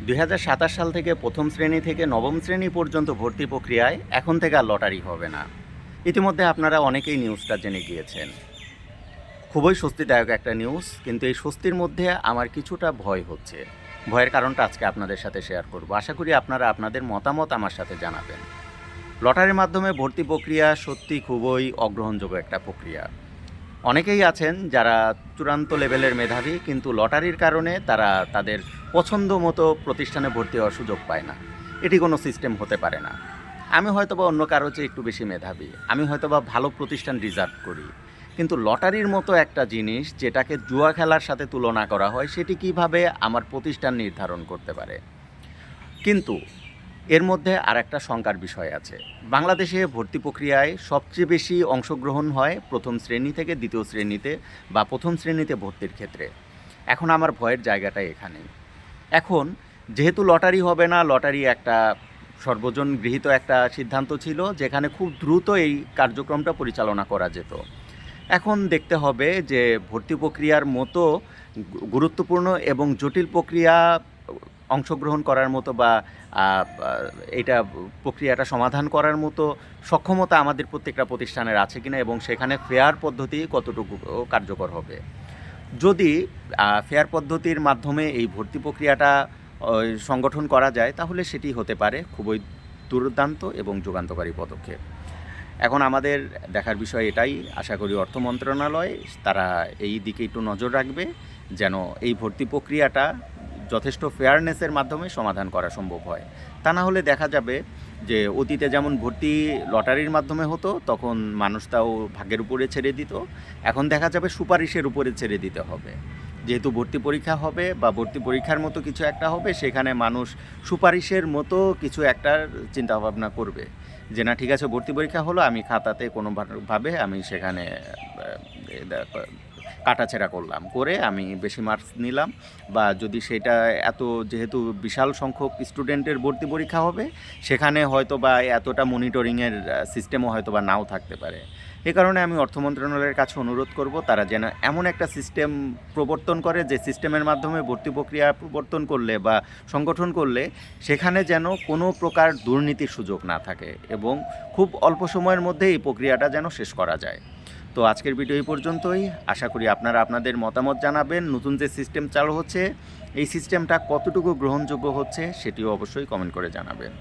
2027 সাল থেকে প্রথম শ্রেণী থেকে নবম শ্রেণী পর্যন্ত ভর্তি প্রক্রিয়ায় এখন থেকে আর লটারি হবে না। ইতিমধ্যে আপনারা অনেকেই নিউজটা জেনে গিয়েছেন। খুবই স্বস্তিদায়ক একটা নিউজ, কিন্তু এই স্বস্তির মধ্যে আমার কিছুটা ভয় হচ্ছে। ভয়ের কারণটা আজকে আপনাদের সাথে শেয়ার করব। আশা করি আপনারা আপনাদের মতামত আমার সাথে জানাবেন। লটারির মাধ্যমে ভর্তি প্রক্রিয়া সত্যি খুবই অগ্রহণযোগ্য একটা প্রক্রিয়া। অনেকেই আছেন যারা চূড়ান্ত লেভেলের মেধাবী, কিন্তু লটারির কারণে তারা তাদের পছন্দ মতো প্রতিষ্ঠানে ভর্তি হওয়ার সুযোগ পায় না। এটি কোনো সিস্টেম হতে পারে না। আমি হয়তোবা অন্য কারো চেয়ে একটু বেশি মেধাবী, আমি হয়তোবা ভালো প্রতিষ্ঠান রিজার্ভ করি, কিন্তু লটারির মতো একটা জিনিস যেটাকে জুয়া খেলার সাথে তুলনা করা হয়, সেটি কিভাবে আমার প্রতিষ্ঠান নির্ধারণ করতে পারে? কিন্তু এর মধ্যে আর একটা শঙ্কার বিষয় আছে। বাংলাদেশে ভর্তি প্রক্রিয়ায় সবচেয়ে বেশি অংশগ্রহণ হয় প্রথম শ্রেণী থেকে দ্বিতীয় শ্রেণীতে বা প্রথম শ্রেণীতে ভর্তির ক্ষেত্রে। এখন আমার ভয়ের জায়গাটা এখানেই। এখন যেহেতু লটারি হবে না, লটারি একটা সর্বজন গৃহীত একটা সিদ্ধান্ত ছিল, যেখানে খুব দ্রুত এই কার্যক্রমটা পরিচালনা করা যেত। এখন দেখতে হবে যে ভর্তি প্রক্রিয়ার মতো গুরুত্বপূর্ণ এবং জটিল প্রক্রিয়া অংশগ্রহণ করার মতো বা এইটা প্রক্রিয়াটা সমাধান করার মতো সক্ষমতা আমাদের প্রত্যেকটা প্রতিষ্ঠানের আছে কিনা, এবং সেখানে ফেয়ার পদ্ধতি কতটুকু কার্যকর হবে। যদি ফেয়ার পদ্ধতির মাধ্যমে এই ভর্তি প্রক্রিয়াটা সংগঠন করা যায়, তাহলে সেটি হতে পারে খুবই দুর্দান্ত এবং যুগান্তকারী পদক্ষেপ। এখন আমাদের দেখার বিষয় এটাই, আশা করি অর্থ মন্ত্রণালয় তারা এই দিকে একটু নজর রাখবে, যেন এই ভর্তি প্রক্রিয়াটা যথেষ্ট ফেয়ারনেসের মাধ্যমে সমাধান করা সম্ভব হয়। তা না হলে দেখা যাবে যে অতীতে যেমন ভর্তি লটারির মাধ্যমে হতো, তখন মানুষ তাও ভাগ্যের উপরে ছেড়ে দিত। এখন দেখা যাবে সুপারিশের উপরে ছেড়ে দিতে হবে। যেহেতু ভর্তি পরীক্ষা হবে বা ভর্তি পরীক্ষার মতো কিছু একটা হবে, সেখানে মানুষ সুপারিশের মতো কিছু একটার চিন্তাভাবনা করবে যে না, ঠিক আছে, ভর্তি পরীক্ষা হলো, আমি খাতাতে কোনোভাবে আমি সেখানে কাটাছেঁড়া করলাম, করে আমি বেশি মার্কস নিলাম। বা যদি সেটা যেহেতু বিশাল সংখ্যক স্টুডেন্টের ভর্তি পরীক্ষা হবে, সেখানে হয়তো বা এতটা মনিটরিংয়ের সিস্টেমও হয়তো বা নাও থাকতে পারে। এ কারণে আমি অর্থ মন্ত্রণালয়ের কাছে অনুরোধ করব, তারা যেন এমন একটা সিস্টেম প্রবর্তন করে, যে সিস্টেমের মাধ্যমে ভর্তি প্রক্রিয়া প্রবর্তন করলে বা সংগঠন করলে সেখানে যেন কোনো প্রকার দুর্নীতির সুযোগ না থাকে, এবং খুব অল্প সময়ের মধ্যে এই প্রক্রিয়াটা যেন শেষ করা যায়। তো আজকের ভিডিও এই পর্যন্তই। আশা করি আপনারা আপনাদের মতামত জানাবেন। নতুন যে সিস্টেম চালু হচ্ছে, এই সিস্টেমটা কতটুকু গ্রহণযোগ্য হচ্ছে সেটিও অবশ্যই কমেন্ট করে জানাবেন।